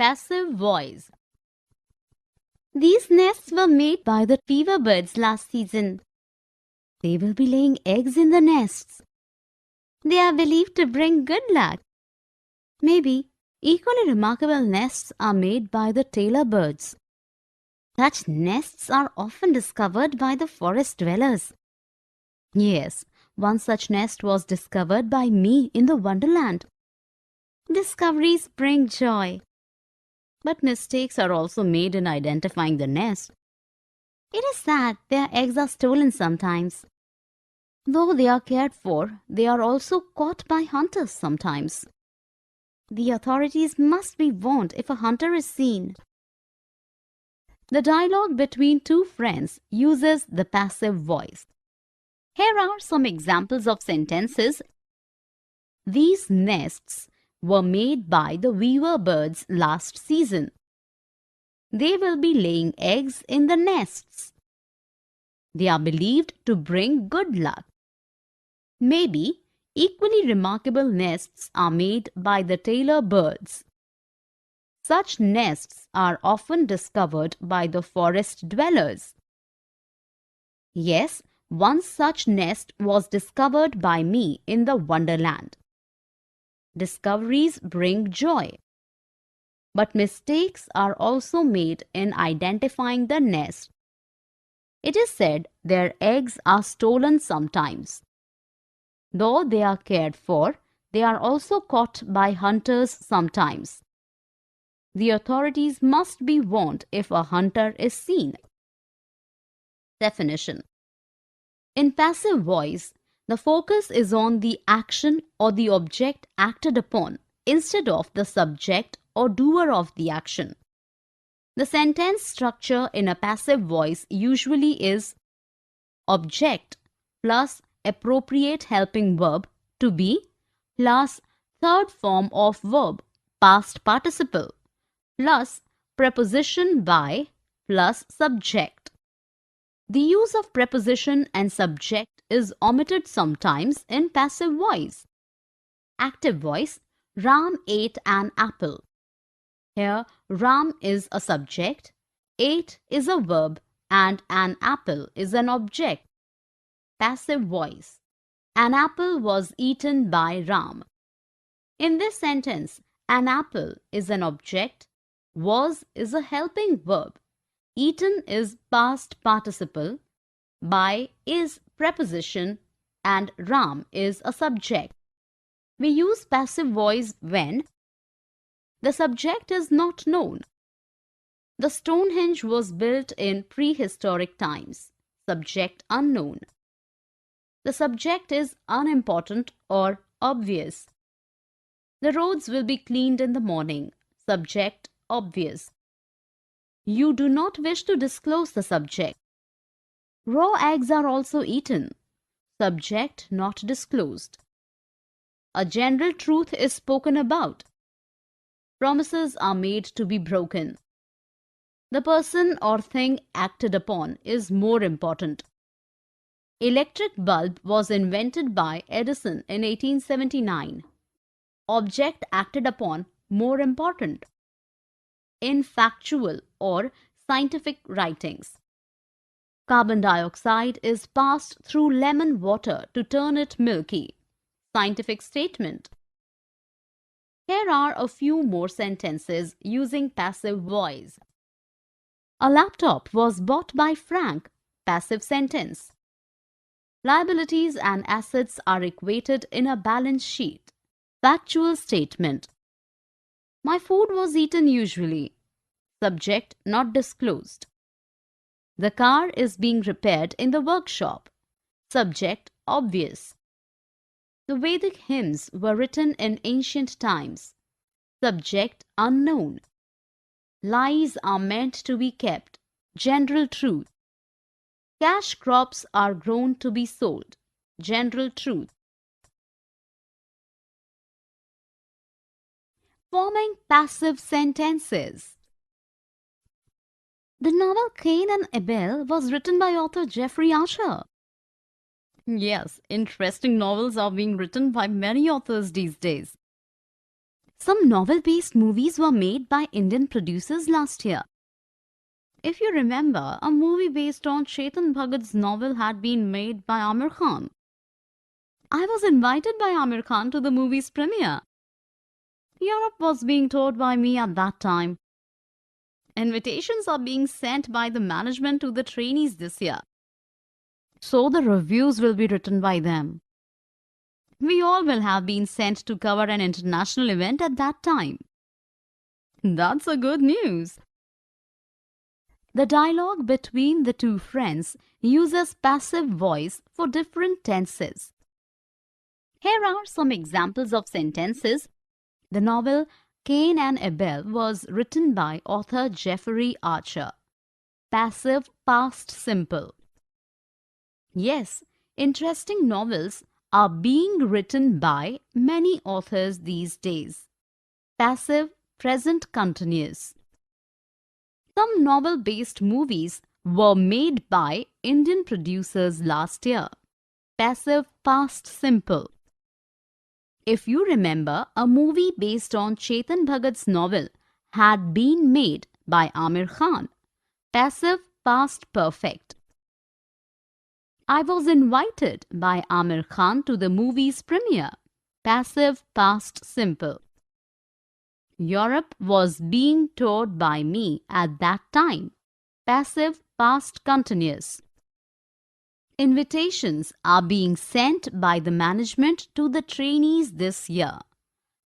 Passive voice. These nests were made by the weaver birds last season. They will be laying eggs in the nests. They are believed to bring good luck. Maybe equally remarkable nests are made by the tailor birds. Such nests are often discovered by the forest dwellers. Yes, one such nest was discovered by me in the Wonderland. Discoveries bring joy. But mistakes are also made in identifying the nest. It is sad their eggs are stolen sometimes. Though they are cared for, they are also caught by hunters sometimes. The authorities must be warned if a hunter is seen. The dialogue between two friends uses the passive voice. Here are some examples of sentences. These nests were made by the weaver birds last season. They will be laying eggs in the nests. They are believed to bring good luck. Maybe equally remarkable nests are made by the tailor birds. Such nests are often discovered by the forest dwellers. Yes, one such nest was discovered by me in the Wonderland. Discoveries bring joy. But mistakes are also made in identifying the nest. It is said their eggs are stolen sometimes. Though they are cared for, they are also caught by hunters sometimes. The authorities must be warned if a hunter is seen. Definition. In passive voice, the focus is on the action or the object acted upon instead of the subject or doer of the action. The sentence structure in a passive voice usually is object plus appropriate helping verb to be plus third form of verb past participle plus preposition by plus subject. The use of preposition and subject is omitted sometimes in passive voice. Active voice, Ram ate an apple. Here, Ram is a subject, ate is a verb, and an apple is an object. Passive voice, an apple was eaten by Ram. In this sentence, an apple is an object, was is a helping verb, eaten is past participle, by is preposition, and Ram is a subject. We use passive voice when the subject is not known. The Stonehenge was built in prehistoric times. Subject unknown. The subject is unimportant or obvious. The roads will be cleaned in the morning. Subject obvious. You do not wish to disclose the subject. Raw eggs are also eaten. Subject not disclosed. A general truth is spoken about. Promises are made to be broken. The person or thing acted upon is more important. Electric bulb was invented by Edison in 1879. Object acted upon more important. In factual or scientific writings. Carbon dioxide is passed through lemon water to turn it milky. Scientific statement. Here are a few more sentences using passive voice. A laptop was bought by Frank. Passive sentence. Liabilities and assets are equated in a balance sheet. Factual statement. My food was eaten usually. Subject not disclosed. The car is being repaired in the workshop. Subject obvious. The Vedic hymns were written in ancient times. Subject unknown. Lies are meant to be kept. General truth. Cash crops are grown to be sold. General truth. Forming passive sentences. The novel Cain and Abel was written by author Jeffrey Archer. Yes, interesting novels are being written by many authors these days. Some novel-based movies were made by Indian producers last year. If you remember, a movie based on Chetan Bhagat's novel had been made by Amir Khan. I was invited by Amir Khan to the movie's premiere. Europe was being toured by me at that time. Invitations are being sent by the management to the trainees this year. So the reviews will be written by them. We all will have been sent to cover an international event at that time. That's a good news. The dialogue between the two friends uses passive voice for different tenses. Here are some examples of sentences. The novel Cain and Abel was written by author Jeffrey Archer. Passive past simple. Yes, interesting novels are being written by many authors these days. Passive present continuous. Some novel-based movies were made by Indian producers last year. Passive past simple. If you remember, a movie based on Chetan Bhagat's novel had been made by Amir Khan. Passive past perfect. I was invited by Amir Khan to the movie's premiere. Passive past simple. Europe was being toured by me at that time. Passive past continuous. Invitations are being sent by the management to the trainees this year.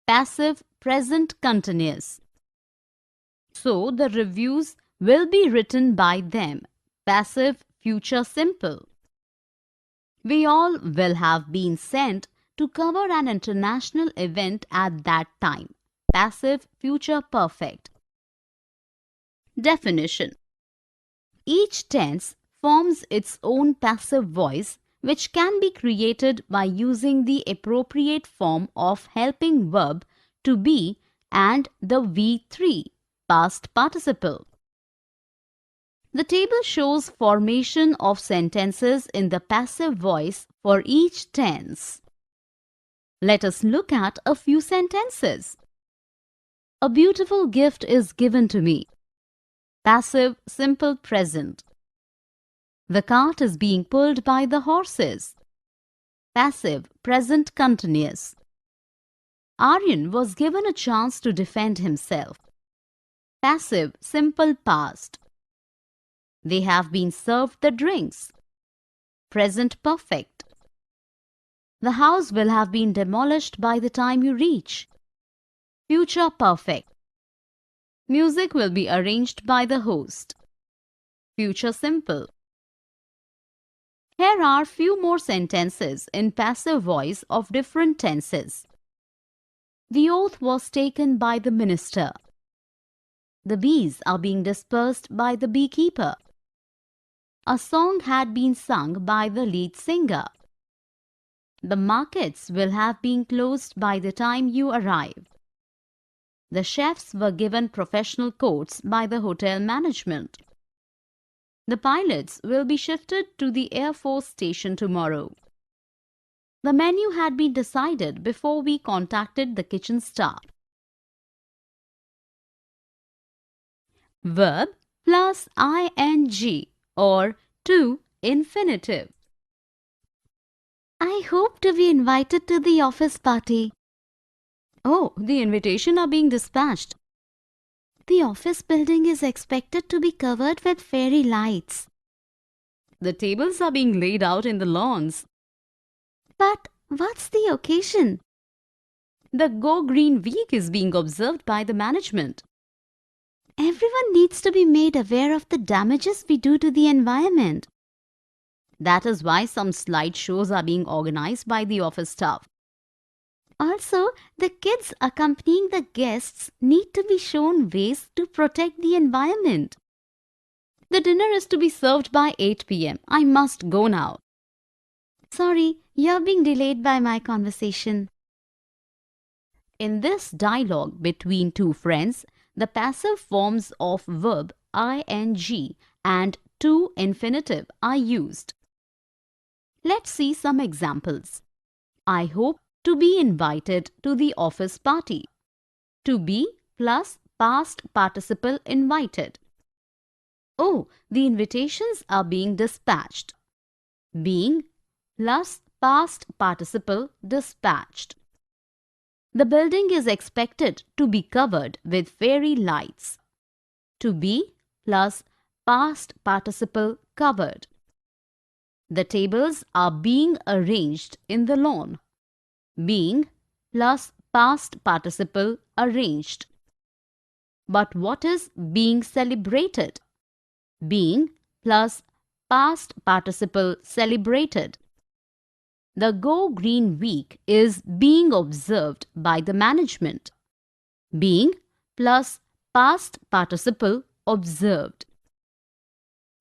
Passive present continuous. So the reviews will be written by them. Passive future simple. We all will have been sent to cover an international event at that time. Passive future perfect. Definition. Each tense forms its own passive voice which can be created by using the appropriate form of helping verb to be and the V3 past participle. The table shows formation of sentences in the passive voice for each tense. Let us look at a few sentences. A beautiful gift is given to me. Passive simple present. The cart is being pulled by the horses. Passive present continuous. Aryan was given a chance to defend himself. Passive simple past. They have been served the drinks. Present perfect. The house will have been demolished by the time you reach. Future perfect. Music will be arranged by the host. Future simple. Here are few more sentences in passive voice of different tenses. The oath was taken by the minister. The bees are being dispersed by the beekeeper. A song had been sung by the lead singer. The markets will have been closed by the time you arrive. The chefs were given professional coats by the hotel management. The pilots will be shifted to the Air Force station tomorrow. The menu had been decided before we contacted the kitchen staff. Verb plus ing or to infinitive. I hope to be invited to the office party. Oh, the invitation are being dispatched. The office building is expected to be covered with fairy lights. The tables are being laid out in the lawns. But what's the occasion? The Go Green Week is being observed by the management. Everyone needs to be made aware of the damages we do to the environment. That is why some slideshows are being organized by the office staff. Also, the kids accompanying the guests need to be shown ways to protect the environment. The dinner is to be served by 8 p.m. I must go now. Sorry, you're being delayed by my conversation. In this dialogue between two friends, the passive forms of verb ing and to infinitive are used. Let's see some examples. I hope to be invited to the office party. To be plus past participle invited. Oh, the invitations are being dispatched. Being plus past participle dispatched. The building is expected to be covered with fairy lights. To be plus past participle covered. The tables are being arranged in the lawn. Being plus past participle arranged. But what is being celebrated? Being plus past participle celebrated. The Go Green Week is being observed by the management. Being plus past participle observed.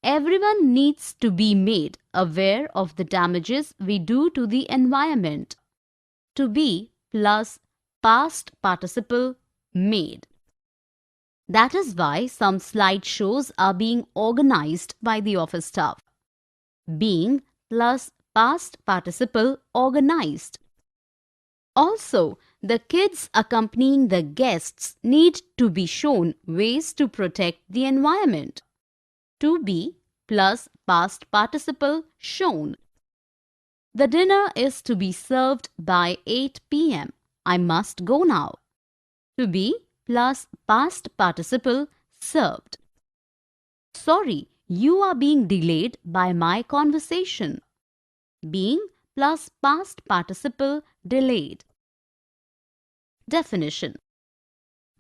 Everyone needs to be made aware of the damages we do to the environment. To be plus past participle made. That is why some slideshows are being organized by the office staff. Being plus past participle organized. Also, the kids accompanying the guests need to be shown ways to protect the environment. To be plus past participle shown. The dinner is to be served by 8 p.m. I must go now. To be plus past participle served. Sorry, you are being delayed by my conversation. Being plus past participle delayed. Definition.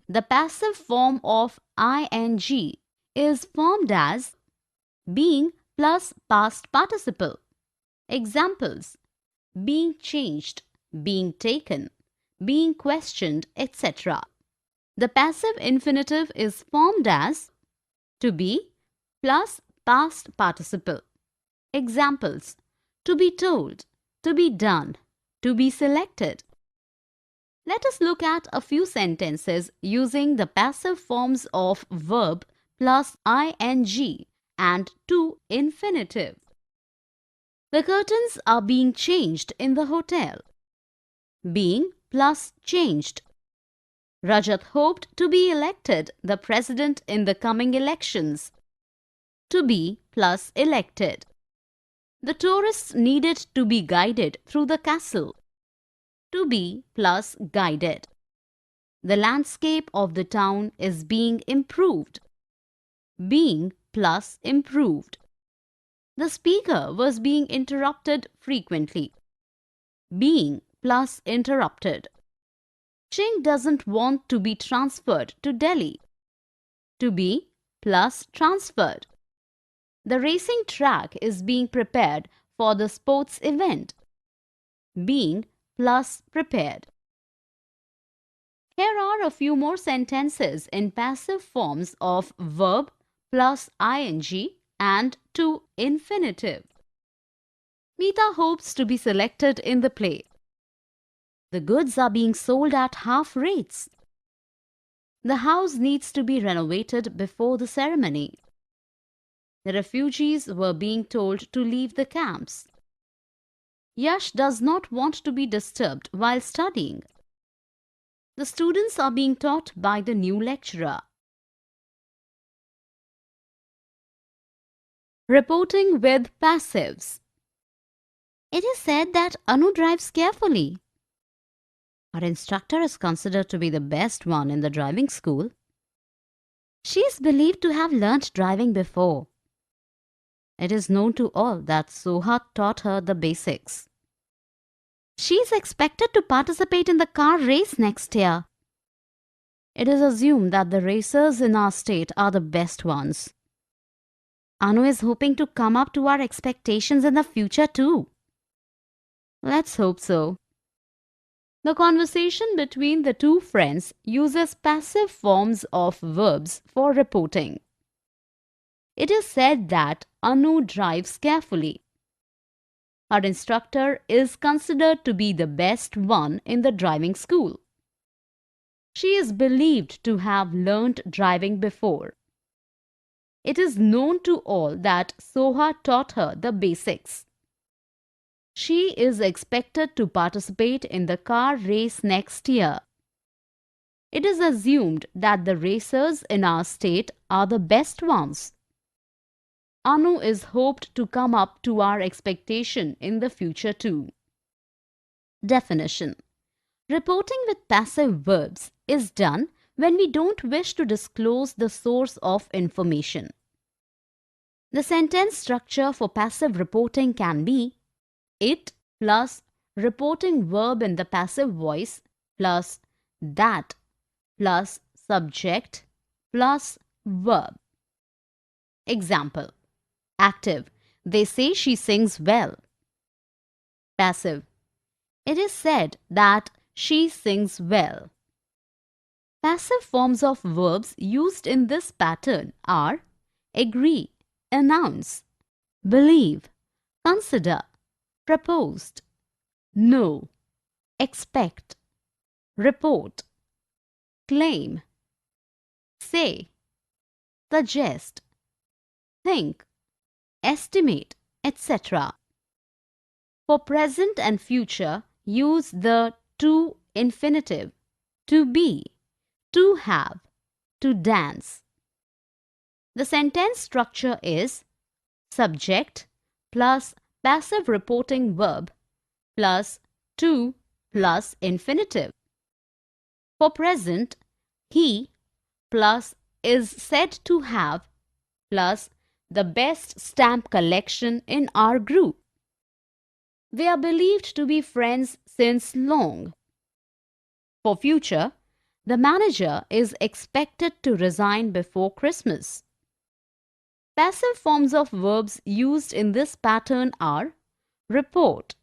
The passive form of ing is formed as being plus past participle. Examples: being changed, being taken, being questioned, etc. The passive infinitive is formed as to be plus past participle. Examples: to be told, to be done, to be selected. Let us look at a few sentences using the passive forms of verb plus ing and to infinitive. The curtains are being changed in the hotel. Being plus changed. Rajat hoped to be elected the president in the coming elections. To be plus elected. The tourists needed to be guided through the castle. To be plus guided. The landscape of the town is being improved. Being plus improved. The speaker was being interrupted frequently. Being plus interrupted. Ching doesn't want to be transferred to Delhi. To be plus transferred. The racing track is being prepared for the sports event. Being plus prepared. Here are a few more sentences in passive forms of verb plus ing and to infinitive. Meeta hopes to be selected in the play. The goods are being sold at half rates. The house needs to be renovated before the ceremony. The refugees were being told to leave the camps. Yash does not want to be disturbed while studying. The students are being taught by the new lecturer. Reporting with passives. It is said that Anu drives carefully. Her instructor is considered to be the best one in the driving school. She is believed to have learnt driving before. It is known to all that Soha taught her the basics. She is expected to participate in the car race next year. It is assumed that the racers in our state are the best ones. Anu is hoping to come up to our expectations in the future too. Let's hope so. The conversation between the two friends uses passive forms of verbs for reporting. It is said that Anu drives carefully. Her instructor is considered to be the best one in the driving school. She is believed to have learnt driving before. It is known to all that Soha taught her the basics. She is expected to participate in the car race next year. It is assumed that the racers in our state are the best ones. Anu is hoped to come up to our expectation in the future too. Definition. Reporting with passive verbs is done when we don't wish to disclose the source of information. The sentence structure for passive reporting can be it plus reporting verb in the passive voice plus that plus subject plus verb. Example. Active. They say she sings well. Passive. It is said that she sings well. Passive forms of verbs used in this pattern are agree, announce, believe, consider, proposed, know, expect, report, claim, say, suggest, think, estimate, etc. For present and future, use the to infinitive, to be, to have, to dance. The sentence structure is subject plus passive reporting verb plus to plus infinitive. For present, he plus is said to have plus the best stamp collection in our group. They are believed to be friends since long. For future, the manager is expected to resign before Christmas. Passive forms of verbs used in this pattern are report,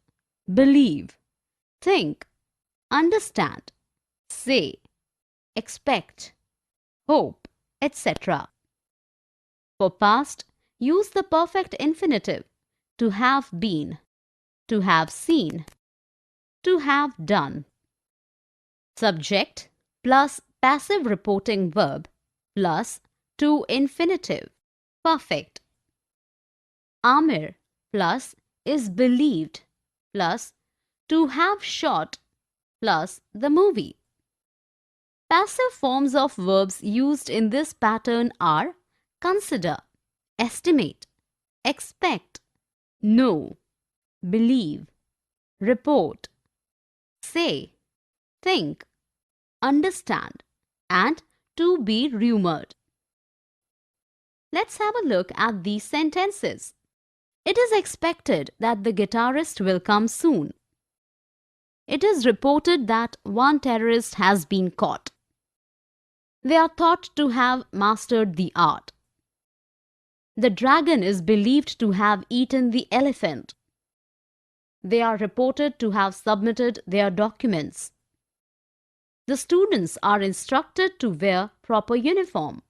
believe, think, understand, say, expect, hope, etc. For past, use the perfect infinitive to have been, to have seen, to have done. Subject plus passive reporting verb plus to infinitive, perfect. Amir plus is believed plus to have shot plus the movie. Passive forms of verbs used in this pattern are consider, estimate, expect, know, believe, report, say, think, understand, and to be rumored. Let's have a look at these sentences. It is expected that the guitarist will come soon. It is reported that one terrorist has been caught. They are thought to have mastered the art. The dragon is believed to have eaten the elephant. They are reported to have submitted their documents. The students are instructed to wear proper uniform.